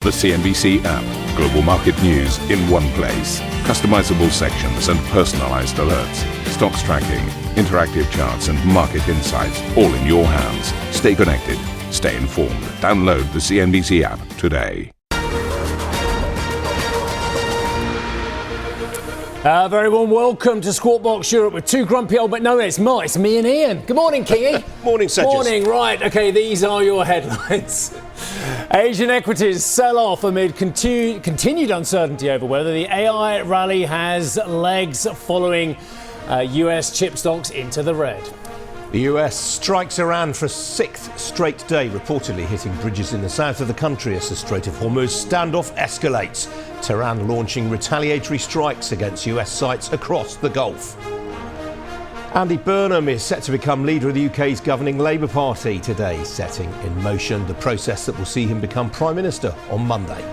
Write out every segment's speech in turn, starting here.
The CNBC app. Global market news in one place. Customizable sections and personalized alerts. Stocks tracking, interactive charts and market insights all in your hands. Stay connected. Stay informed. Download the CNBC app today. Very warm welcome to Squawk Box Europe with two grumpy old... But no, it's me and Ian. Good morning, Kingy. Morning, Sedges. Morning, right. OK, these are your headlines. Asian equities sell off amid continued uncertainty over whether the AI rally has legs following US chip stocks into the red. The US strikes Iran for a sixth straight day, reportedly hitting bridges in the south of the country as the Strait of Hormuz standoff escalates. Tehran launching retaliatory strikes against US sites across the Gulf. Andy Burnham is set to become leader of the UK's governing Labour Party today, setting in motion the process that will see him become Prime Minister on Monday.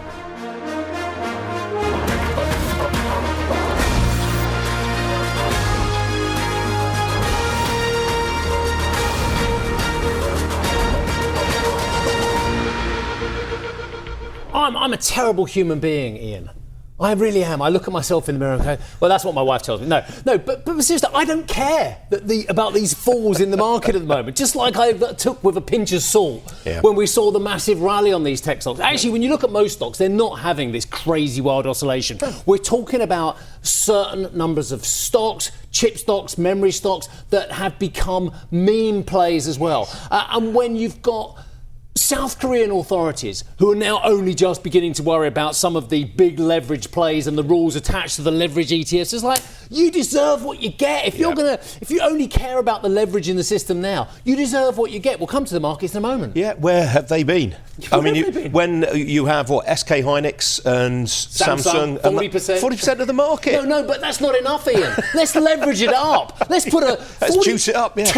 I'm a terrible human being, Ian. I really am. I look at myself in the mirror and go, well, that's what my wife tells me. No, but seriously, I don't care about these falls in the market at the moment, just like I took with a pinch of salt when we saw the massive rally on these tech stocks. Actually, when you look at most stocks, they're not having this crazy wild oscillation. We're talking about certain numbers of stocks, chip stocks, memory stocks, that have become meme plays as well. And when you've got South Korean authorities who are now only just beginning to worry about some of the big leverage plays and the rules attached to the leverage ETFs. It's like, you deserve what you get. If you only care about the leverage in the system now, you deserve what you get. We'll come to the markets in a moment. Yeah, where have they been? When you have SK Hynix and Samsung 40%. 40% of the market. No, but that's not enough, Ian. Let's leverage it up. Let's put let's juice it up, let's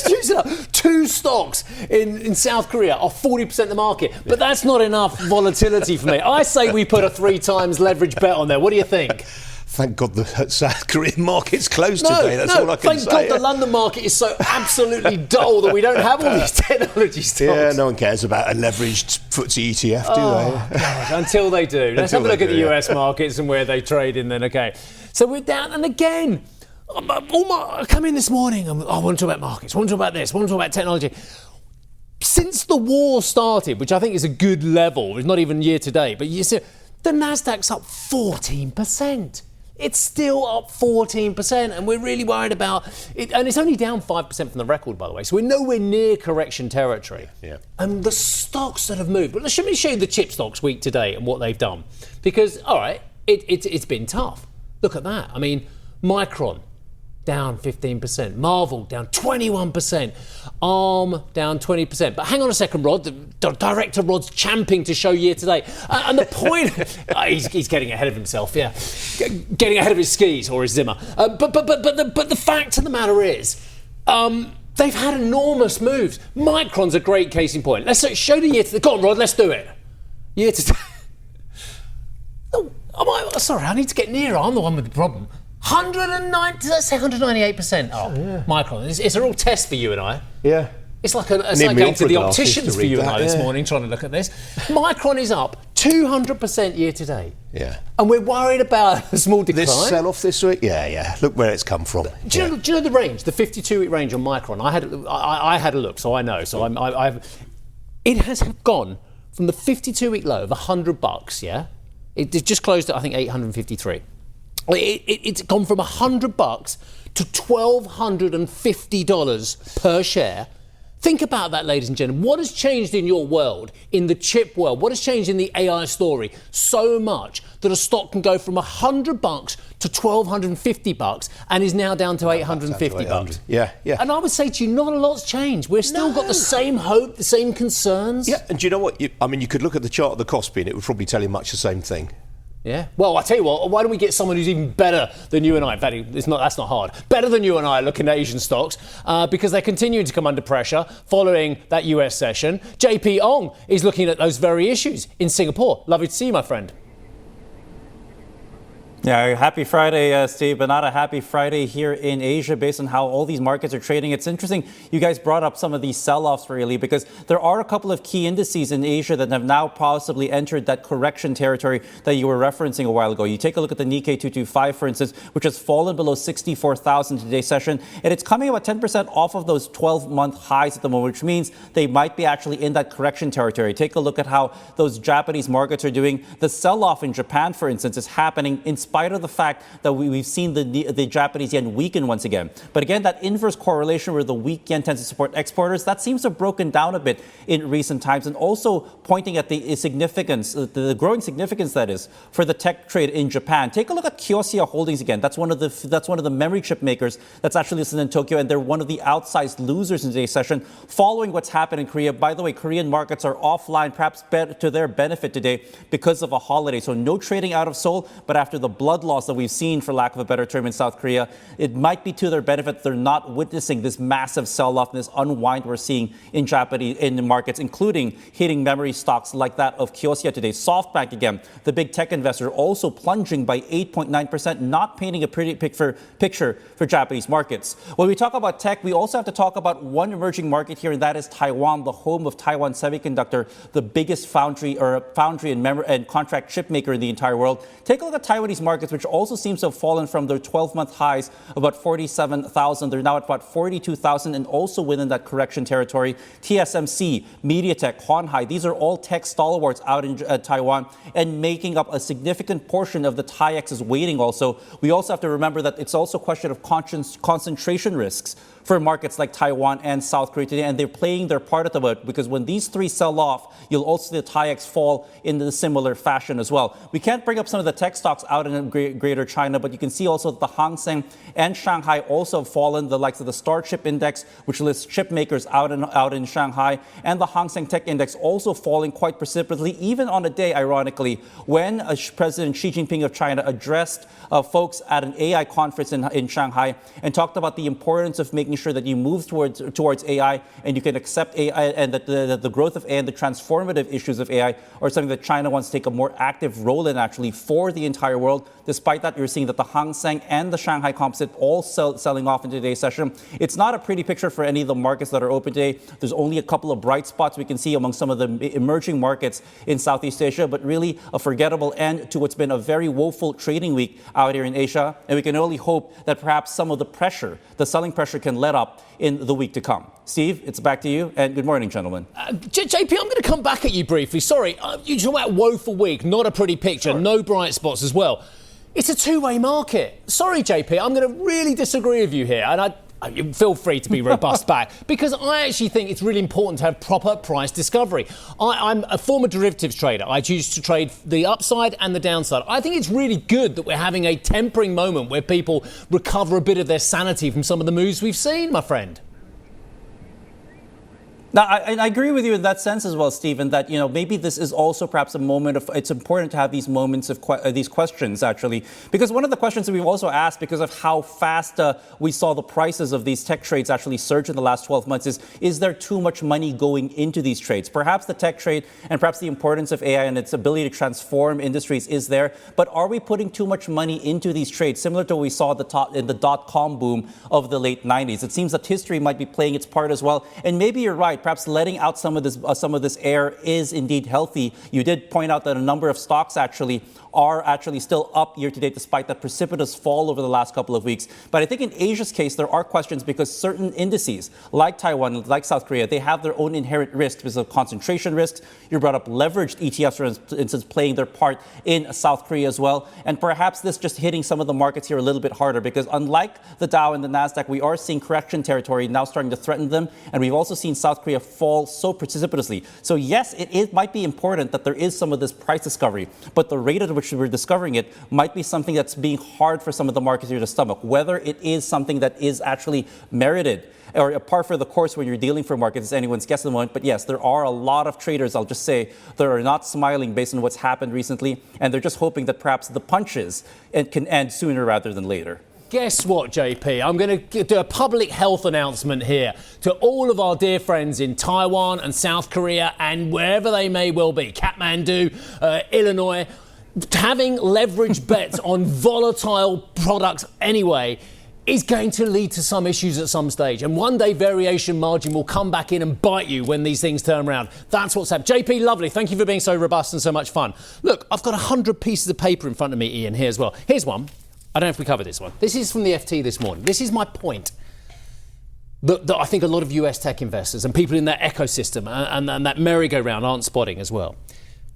juice it up. Two stocks in South Korea are 40% of the market, but that's not enough volatility for me. I say we put a 3 times leverage bet on there. What do you think? Thank God the South Korean market's closed today. That's all I can say. Thank God the London market is so absolutely dull that we don't have all these technology stocks. Yeah, no one cares about a leveraged FTSE ETF, do they? God, until they do. Let's have a look at the US markets and where they trade in then. Okay, so we're down, and again, I come in this morning and I want to talk about markets, I want to talk about this, I want to talk about technology. Since the war started, which I think is a good level, it's not even year to date, but you see, the Nasdaq's up 14%. It's still up 14%, and we're really worried about it. And it's only down 5% from the record, by the way. So we're nowhere near correction territory. Yeah. And the stocks that have moved. But let me show you the chip stocks week today and what they've done. Because, all right, it's been tough. Look at that. I mean, Micron down 15%, Marvel down 21%, ARM down 20%. But hang on a second, Rod. The director Rod's champing to show year to date. And the point, he's getting ahead of himself, yeah, getting ahead of his skis or his Zimmer. But the fact of the matter is, they've had enormous moves. Micron's a great case in point. Let's show the year to date. Go on, Rod, let's do it. Year to date. Sorry, I need to get nearer. I'm the one with the problem. 190, let's say 198% up. Yeah. Micron. It's a real test for you and I. Yeah. It's like going to the opticians for you and I this morning, trying to look at this. Micron is up 200% year to date. Yeah. And we're worried about a small decline. This sell-off this week? Yeah. Look where it's come from. Do you know the range, the 52-week range on Micron? I had a look, so I know. So it has gone from the 52-week low of $100, yeah? It just closed at, I think, 853. It's gone from $100 to $1,250 per share. Think about that, ladies and gentlemen. What has changed in your world, in the chip world? What has changed in the AI story so much that a stock can go from $100 to $1,250 and is now down to $850? Yeah. And I would say to you, not a lot's changed. We've still got the same hope, the same concerns. Yeah, and do you know what? You could look at the chart of the Kospi and it would probably tell you much the same thing. Yeah. Well, I tell you what, why don't we get someone who's even better than you and I? In fact, that's not hard. Better than you and I looking at Asian stocks because they're continuing to come under pressure following that US session. JP Ong is looking at those very issues in Singapore. Lovely to see you, my friend. Yeah, happy Friday, Steve, but not a happy Friday here in Asia based on how all these markets are trading. It's interesting you guys brought up some of these sell-offs, really, because there are a couple of key indices in Asia that have now possibly entered that correction territory that you were referencing a while ago. You take a look at the Nikkei 225, for instance, which has fallen below 64,000 today's session, and it's coming about 10% off of those 12-month highs at the moment, which means they might be actually in that correction territory. Take a look at how those Japanese markets are doing. The sell-off in Japan, for instance, is happening in spite of the fact that we've seen the Japanese yen weaken once again. But again, that inverse correlation where the weak yen tends to support exporters, that seems to have broken down a bit in recent times, and also pointing at the significance, the growing significance that is for the tech trade in Japan. Take a look at Kioxia Holdings again. That's one of the memory chip makers that's actually listed in Tokyo, and they're one of the outsized losers in today's session following what's happened in Korea. By the way, Korean markets are offline, perhaps to their benefit today because of a holiday. So no trading out of Seoul, but after the blood loss that we've seen, for lack of a better term, in South Korea, it might be to their benefit they're not witnessing this massive sell-off and this unwind we're seeing in the markets, including hitting memory stocks like that of Kioxia today. SoftBank, again, the big tech investor, also plunging by 8.9%, not painting a pretty picture for Japanese markets. When we talk about tech, we also have to talk about one emerging market here, and that is Taiwan, the home of Taiwan Semiconductor, the biggest foundry and contract chip maker in the entire world. Take a look at Taiwanese markets, which also seems to have fallen from their 12-month highs of about 47,000. They're now at about 42,000 and also within that correction territory. TSMC, MediaTek, Honhai, these are all tech stalwarts out in Taiwan and making up a significant portion of the TAIEX's weighting also. We also have to remember that it's also a question of concentration risks for markets like Taiwan and South Korea today, and they're playing their part at the moment, because when these three sell off, you'll also see the TAIEX fall in a similar fashion as well. We can't bring up some of the tech stocks out in Greater China, but you can see also that the Hang Seng and Shanghai also have fallen, the likes of the Star Chip Index, which lists chip makers out in Shanghai, and the Hang Seng Tech Index also falling quite precipitously, even on a day, ironically, when President Xi Jinping of China addressed folks at an AI conference in Shanghai and talked about the importance of making sure that you move towards AI and you can accept AI, and that the growth of AI and the transformative issues of AI are something that China wants to take a more active role in, actually, for the entire world. Despite that, you're seeing that the Hang Seng and the Shanghai Composite all selling off in today's session. It's not a pretty picture for any of the markets that are open today. There's only a couple of bright spots we can see among some of the emerging markets in Southeast Asia, but really a forgettable end to what's been a very woeful trading week out here in Asia. And we can only hope that perhaps some of the selling pressure can let up in the week to come. Steve, it's back to you, and good morning, gentlemen. JP, I'm going to come back at you briefly. Sorry, you talk about woeful week, not a pretty picture, sure. No bright spots as well. It's a two-way market. Sorry, JP, I'm going to really disagree with you here, and you feel free to be robust back, because I actually think it's really important to have proper price discovery. I'm a former derivatives trader. I choose to trade the upside and the downside. I think it's really good that we're having a tempering moment where people recover a bit of their sanity from some of the moves we've seen, my friend. Now, I agree with you in that sense as well, Stephen, that, maybe this is also perhaps a moment of, it's important to have these moments of these questions, actually, because one of the questions that we've also asked, because of how fast we saw the prices of these tech trades actually surge in the last 12 months, is there too much money going into these trades? Perhaps the tech trade and perhaps the importance of AI and its ability to transform industries is there, but are we putting too much money into these trades, similar to what we saw in the dot-com boom of the late 90s? It seems that history might be playing its part as well, and maybe you're right. Perhaps letting out some of this air is indeed healthy. You did point out that a number of stocks are still up year to date, despite that precipitous fall over the last couple of weeks. But I think in Asia's case, there are questions because certain indices, like Taiwan, like South Korea, they have their own inherent risks because of concentration risks. You brought up leveraged ETFs, for instance, playing their part in South Korea as well. And perhaps this just hitting some of the markets here a little bit harder, because unlike the Dow and the Nasdaq, we are seeing correction territory now starting to threaten them. And we've also seen South Korea fall so precipitously. So yes, it might be important that there is some of this price discovery, but the rate at which we're discovering it might be something that's being hard for some of the markets here to stomach. Whether it is something that is actually merited or a par for the course when you're dealing for markets is anyone's guess at the moment. But yes, there are a lot of traders, I'll just say, that are not smiling based on what's happened recently, and they're just hoping that perhaps the punches can end sooner rather than later. Guess what, JP? I'm going to do a public health announcement here to all of our dear friends in Taiwan and South Korea and wherever they may well be, Kathmandu, Illinois. having leverage bets on volatile products anyway is going to lead to some issues at some stage. And one day variation margin will come back in and bite you when these things turn around. That's what's happening. JP, lovely. Thank you for being so robust and so much fun. Look, I've got 100 pieces of paper in front of me, Ian, here as well. Here's one. I don't know if we covered this one. This is from the FT this morning. This is my point. That I think a lot of US tech investors and people in that ecosystem and that merry-go-round aren't spotting as well.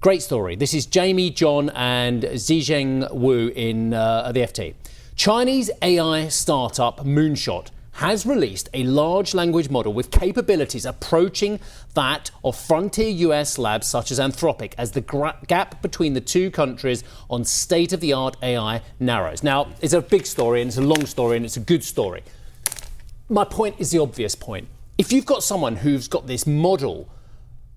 Great story. This is Jamie, John and Zhizheng Wu in the FT. Chinese AI startup Moonshot has released a large language model with capabilities approaching that of frontier US labs such as Anthropic as the gap between the two countries on state-of-the-art AI narrows. Now, it's a big story and it's a long story and it's a good story. My point is the obvious point. If you've got someone who's got this model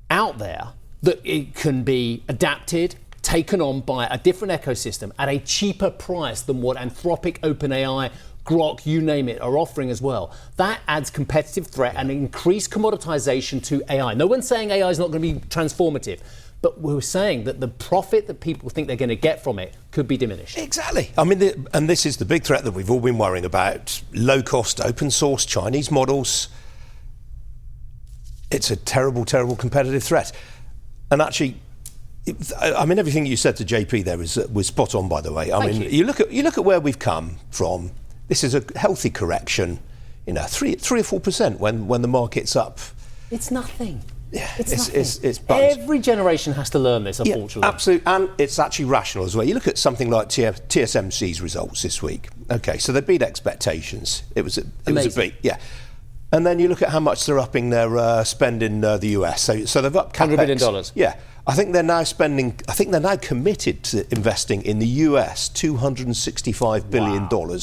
out there that it can be adapted, taken on by a different ecosystem at a cheaper price than what Anthropic, OpenAI, Grok, you name it, are offering as well. That adds competitive threat and increased commoditization to AI. No one's saying AI is not going to be transformative, but we're saying that the profit that people think they're going to get from it could be diminished. Exactly. I mean, and this is the big threat that we've all been worrying about. Low-cost, open-source Chinese models. It's a terrible, terrible competitive threat. And actually, I mean, everything you said to JP there was spot on, by the way. I mean, you look at where we've come from. This is a healthy correction, 3 or 4% when the market's up. It's nothing. Yeah, it's every generation has to learn this, unfortunately. Yeah, absolutely, and it's actually rational as well. You look at something like TSMC's results this week. Okay, so they beat expectations. It was a beat, yeah. And then you look at how much they're upping their spend in the US. So they've upped CapEx. $100 billion. Yeah. I think they're now committed to investing in the US $265 billion. Wow.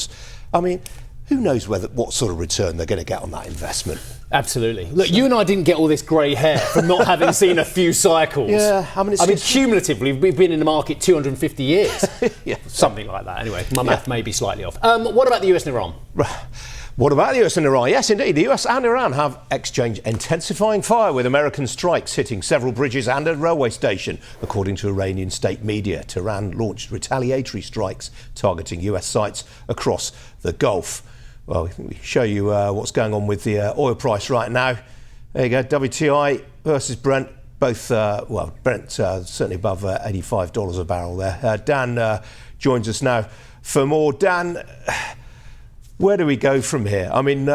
I mean, who knows what sort of return they're going to get on that investment? Absolutely. Look, you and I didn't get all this grey hair from not having seen a few cycles. Yeah, I mean, cumulatively, we've been in the market 250 years. Yeah, something like that. Anyway, my math may be slightly off. What about the US and Iran? What about the US and Iran? Yes, indeed. The US and Iran have exchanged intensifying fire with American strikes hitting several bridges and a railway station. According to Iranian state media, Tehran launched retaliatory strikes targeting US sites across the Gulf. Well, we show you what's going on with the oil price right now. There you go, WTI versus Brent. Both, Brent certainly above $85 a barrel there. Dan joins us now for more. Dan, where do we go from here? I mean,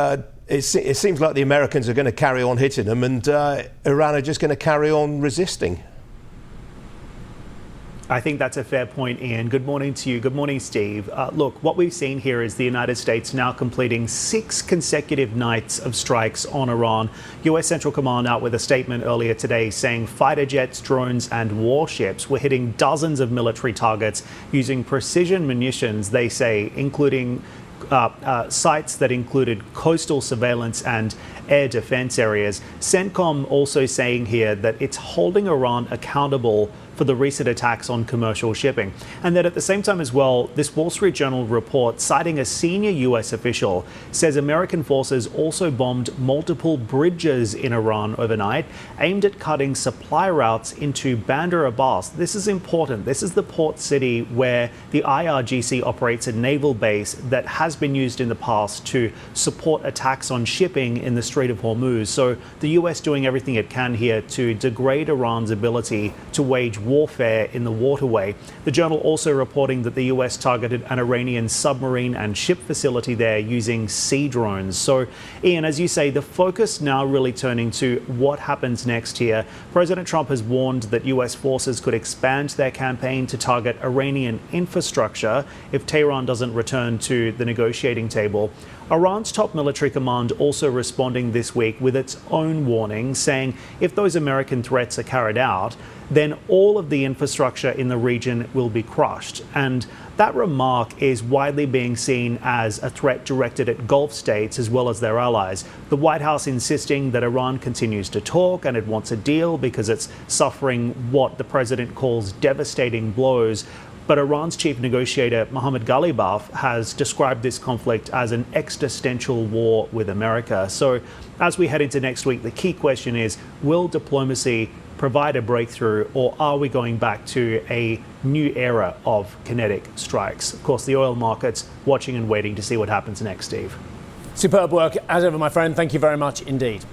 it seems like the Americans are going to carry on hitting them and Iran are just going to carry on resisting. I think that's a fair point, Ian. Good morning to you. Good morning, Steve. Look, what we've seen here is the United States now completing 6 consecutive nights of strikes on Iran. US Central Command out with a statement earlier today saying fighter jets, drones and warships were hitting dozens of military targets using precision munitions, they say, including sites that included coastal surveillance and air defense areas. CENTCOM also saying here that it's holding Iran accountable for the recent attacks on commercial shipping. And that at the same time as well, this Wall Street Journal report, citing a senior US official, says American forces also bombed multiple bridges in Iran overnight, aimed at cutting supply routes into Bandar Abbas. This is important. This is the port city where the IRGC operates a naval base that has been used in the past to support attacks on shipping in the Strait of Hormuz. So the US doing everything it can here to degrade Iran's ability to wage warfare in the waterway. The Journal also reporting that the US targeted an Iranian submarine and ship facility there using sea drones. So, Ian, as you say, the focus now really turning to what happens next here. President Trump has warned that US forces could expand their campaign to target Iranian infrastructure if Tehran doesn't return to the negotiating table. Iran's top military command also responding this week with its own warning, saying if those American threats are carried out, then all of the infrastructure in the region will be crushed. And that remark is widely being seen as a threat directed at Gulf states as well as their allies. The White House insisting that Iran continues to talk and it wants a deal because it's suffering what the president calls devastating blows. But Iran's chief negotiator, Mohammad Ghalibaf, has described this conflict as an existential war with America. So as we head into next week, the key question is, will diplomacy provide a breakthrough, or are we going back to a new era of kinetic strikes? Of course, the oil markets watching and waiting to see what happens next, Steve. Superb work, as ever, my friend. Thank you very much indeed.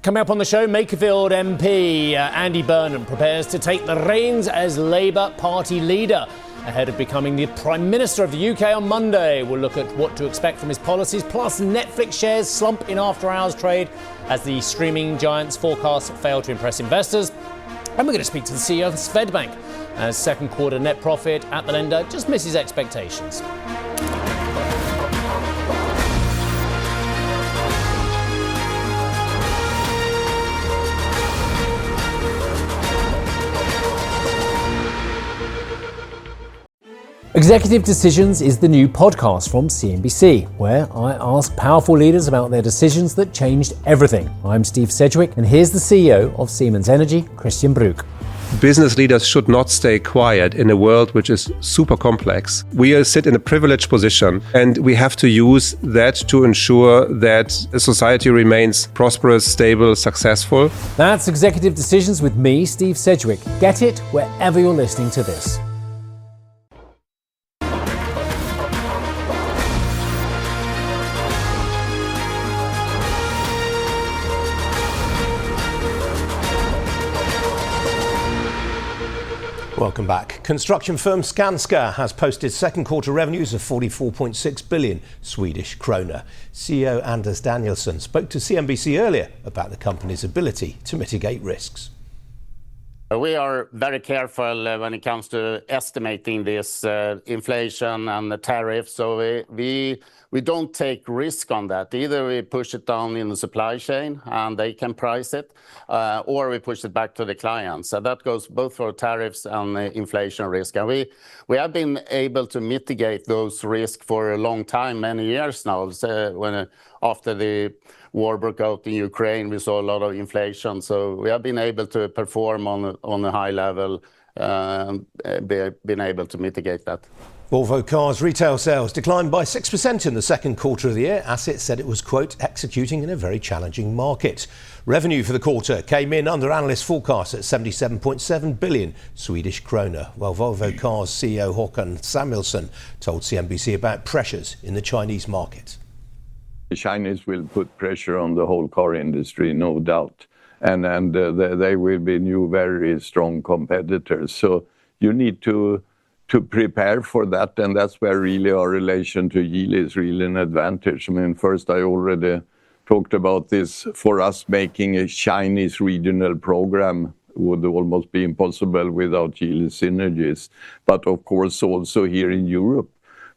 Coming up on the show, Makerfield MP Andy Burnham prepares to take the reins as Labour Party leader ahead of becoming the Prime Minister of the UK on Monday. We'll look at what to expect from his policies, plus Netflix shares slump in after-hours trade as the streaming giant's forecasts fail to impress investors. And we're going to speak to the CEO of Swedbank as second quarter net profit at the lender just misses expectations. Executive Decisions is the new podcast from CNBC, where I ask powerful leaders about their decisions that changed everything. I'm Steve Sedgwick, and here's the CEO of Siemens Energy, Christian Bruch. Business leaders should not stay quiet in a world which is super complex. We sit in a privileged position, and we have to use that to ensure that a society remains prosperous, stable, successful. That's Executive Decisions with me, Steve Sedgwick. Get it wherever you're listening to this. Welcome back. Construction firm Skanska has posted second quarter revenues of 44.6 billion Swedish krona. CEO Anders Danielsson spoke to CNBC earlier about the company's ability to mitigate risks. We are very careful when it comes to estimating this inflation and the tariffs. So we don't take risk on that. Either we push it down in the supply chain and they can price it, or we push it back to the clients. So that goes both for tariffs and inflation risk. And we have been able to mitigate those risks for a long time, many years now. So after the war broke out in Ukraine, we saw a lot of inflation. So we have been able to perform on a high level and been able to mitigate that. Volvo Cars retail sales declined by 6% in the second quarter of the year as it said it was, quote, executing in a very challenging market. Revenue for the quarter came in under analyst forecasts at 77.7 billion Swedish krona, while Volvo Cars CEO Håkan Samuelsson told CNBC about pressures in the Chinese market. The Chinese will put pressure on the whole car industry, no doubt. And they will be new, very strong competitors. So you need to prepare for that. And that's where really our relation to Geely is really an advantage. I mean, first, I already talked about this. For us, making a Chinese regional program would almost be impossible without Geely synergies. But of course, also here in Europe,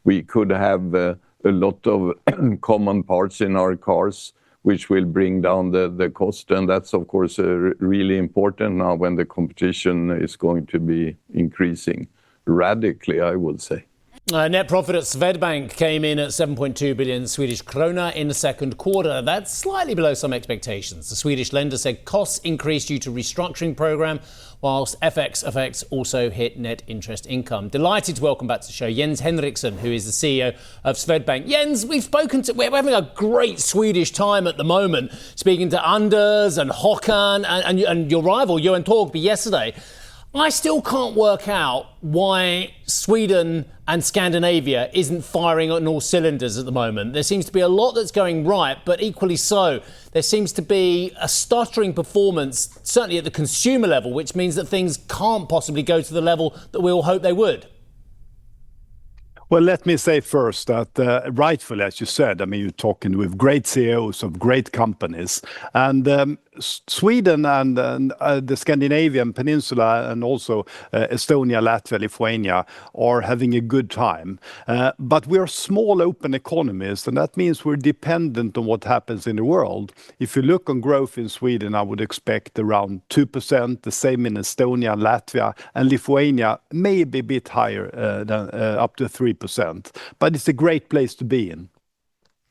we could have a lot of common parts in our cars, which will bring down the cost. And that's, of course, really important now when the competition is going to be increasing radically, I would say. Net profit at Swedbank came in at 7.2 billion Swedish krona in the second quarter. That's slightly below some expectations. The Swedish lender said costs increased due to restructuring program, whilst FX effects also hit net interest income. Delighted to welcome back to the show Jens Henriksson, who is the CEO of Swedbank. Jens, we're having a great Swedish time at the moment, speaking to Anders and Håkan and your rival, Johan Torgby, yesterday. I still can't work out why Sweden and Scandinavia isn't firing on all cylinders at the moment. There seems to be a lot that's going right, but equally so, there seems to be a stuttering performance, certainly at the consumer level, which means that things can't possibly go to the level that we all hope they would. Well, let me say first that rightfully, as you said, I mean, you're talking with great CEOs of great companies. And Sweden and the Scandinavian peninsula and also Estonia, Latvia, Lithuania are having a good time. But we're small open economies, and that means we're dependent on what happens in the world. If you look on growth in Sweden, I would expect around 2%, the same in Estonia, Latvia, and Lithuania, maybe a bit higher than up to 3%. But it's a great place to be in.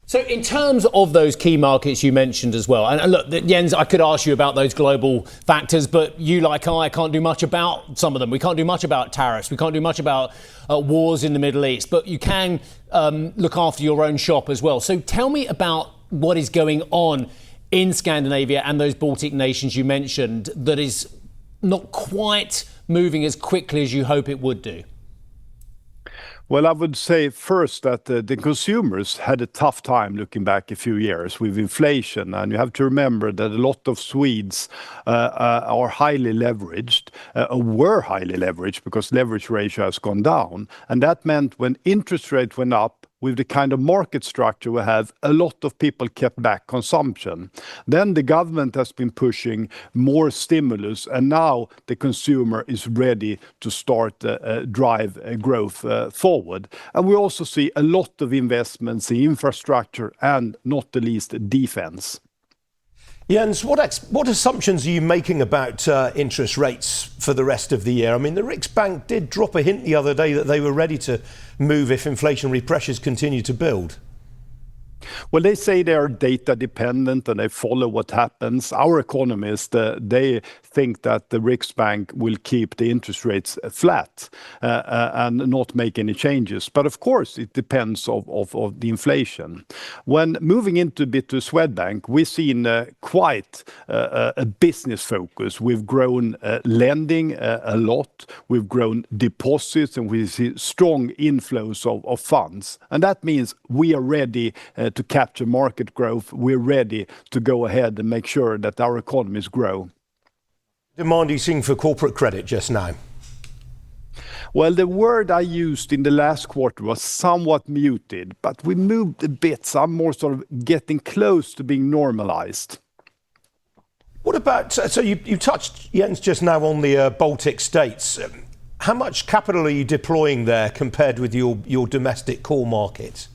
So in terms of those key markets you mentioned as well, and look, Jens, I could ask you about those global factors, but you, like I, can't do much about some of them. We can't do much about tariffs. We can't do much about wars in the Middle East, but you can look after your own shop as well. So tell me about what is going on in Scandinavia and those Baltic nations you mentioned that is not quite moving as quickly as you hope it would do? Well, I would say first that the consumers had a tough time looking back a few years with inflation. And you have to remember that a lot of Swedes are highly leveraged, were highly leveraged because leverage ratio has gone down. And that meant when interest rates went up, with the kind of market structure we have, a lot of people kept back consumption. Then the government has been pushing more stimulus, and now the consumer is ready to start drive growth forward. And we also see a lot of investments in infrastructure and not the least defense. Jens, what assumptions are you making about interest rates for the rest of the year? I mean, the Riksbank did drop a hint the other day that they were ready to move if inflationary pressures continue to build. Well, they say they are data dependent and they follow what happens. Our economists, they think that the Riksbank will keep the interest rates flat and not make any changes. But of course, it depends of the inflation. When moving into a bit to Swedbank, we've seen quite a business focus. We've grown lending a lot. We've grown deposits and we see strong inflows of funds. And that means we are ready to capture market growth. We're ready to go ahead and make sure that our economies grow. Demand you seeing for corporate credit just now? Well, the word I used in the last quarter was somewhat muted, but we moved a bit. So I'm more sort of getting close to being normalized. What about, so you touched, Jens, just now on the Baltic states. How much capital are you deploying there compared with your domestic core markets?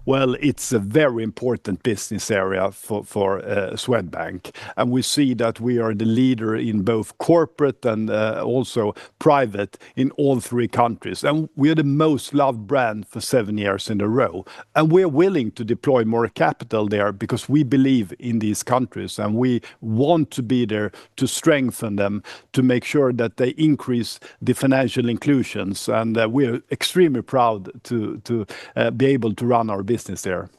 Well, it's a very important business area for Swedbank. And we see that we are the leader in both corporate and also private in all three countries. And we are the most loved brand for 7 years in a row. And we're willing to deploy more capital there because we believe in these countries. And we want to be there to strengthen them, to make sure that they increase the financial inclusions. And we're extremely proud to be able to run our business there.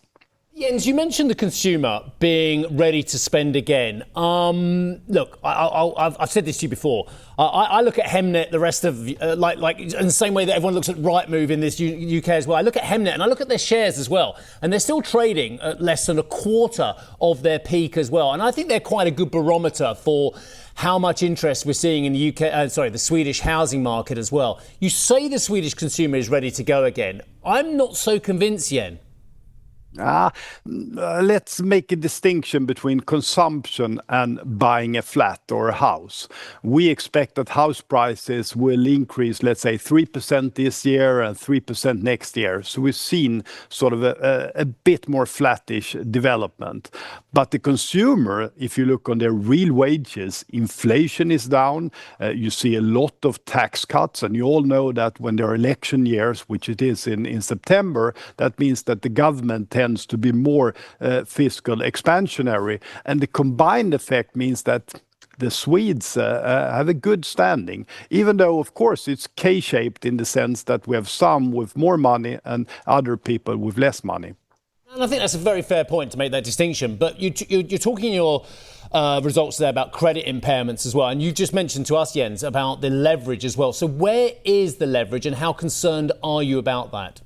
Jens, you mentioned the consumer being ready to spend again. Look, I've said this to you before. I look at Hemnet, the rest of like in the same way that everyone looks at Rightmove in this UK as well. I look at Hemnet and I look at their shares as well, and they're still trading at less than a quarter of their peak as well. And I think they're quite a good barometer for how much interest we're seeing in the the Swedish housing market as well. You say the Swedish consumer is ready to go again. I'm not so convinced, Jens. Let's make a distinction between consumption and buying a flat or a house. We expect that house prices will increase, let's say, 3% this year and 3% next year. So we've seen sort of a bit more flattish development. But the consumer, if you look on their real wages, inflation is down. You see a lot of tax cuts. And you all know that when there are election years, which it is in September, that means that the government tends to be more fiscal expansionary. And the combined effect means that the Swedes have a good standing, even though, of course, it's K-shaped in the sense that we have some with more money and other people with less money. And I think that's a very fair point to make that distinction. But you're talking in your results there about credit impairments as well. And you just mentioned to us, Jens, about the leverage as well. So where is the leverage and how concerned are you about that?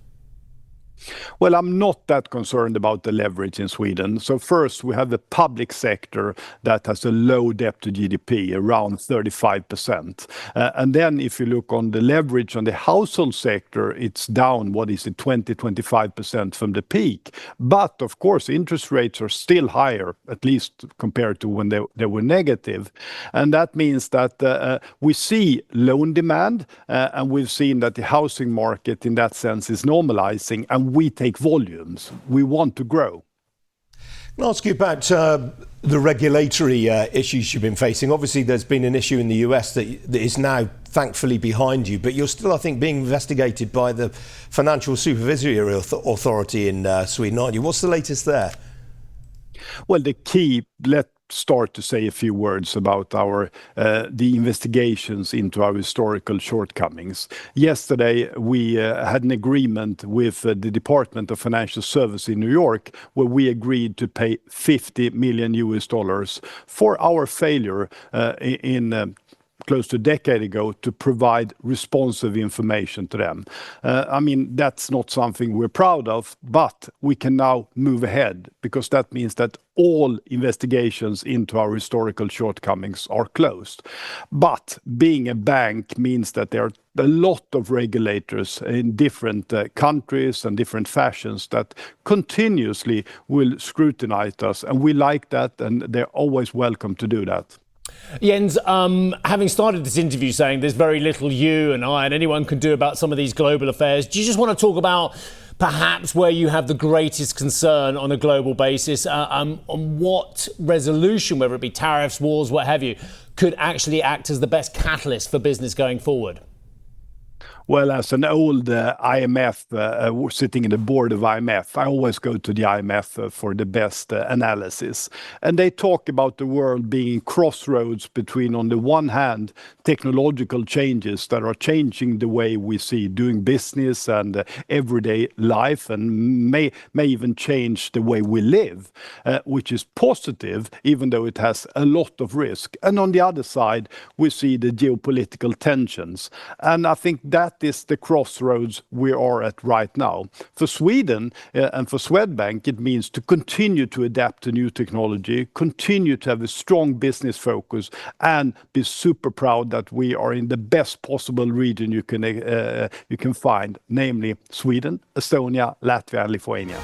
Well, I'm not that concerned about the leverage in Sweden. So first, we have the public sector that has a low debt to GDP, around 35%. And then if you look on the leverage on the household sector, it's down, 20-25% from the peak. But of course, interest rates are still higher, at least compared to when they were negative. And that means that we see loan demand and we've seen that the housing market in that sense is normalizing, and we take volumes. We want to grow. I'll ask you about the regulatory issues you've been facing. Obviously, there's been an issue in the US that is now thankfully behind you, but you're still, I think, being investigated by the Financial Supervisory Authority in Sweden, aren't you? What's the latest there? Well, the key, let start to say a few words about the investigations into our historical shortcomings. Yesterday, we had an agreement with the Department of Financial Services in New York, where we agreed to pay $50 million for our failure in close to a decade ago to provide responsive information to them. I mean, that's not something we're proud of, but we can now move ahead because that means that all investigations into our historical shortcomings are closed. But being a bank means that there are a lot of regulators in different countries and different fashions that continuously will scrutinize us, and we like that, and they're always welcome to do that. Jens, having started this interview saying there's very little you and I and anyone can do about some of these global affairs, do you just want to talk about perhaps where you have the greatest concern on a global basis, on what resolution, whether it be tariffs, wars, what have you, could actually act as the best catalyst for business going forward? Well, as an old IMF, sitting in the board of IMF, I always go to the IMF for the best analysis. And they talk about the world being crossroads between, on the one hand, technological changes that are changing the way we see doing business and everyday life, and may even change the way we live, which is positive, even though it has a lot of risk. And on the other side, we see the geopolitical tensions. And I think that is the crossroads we are at right now. For Sweden and for Swedbank, it means to continue to adapt to new technology, continue to have a strong business focus, and be super proud that we are in the best possible region you can find, namely Sweden, Estonia, Latvia, and Lithuania.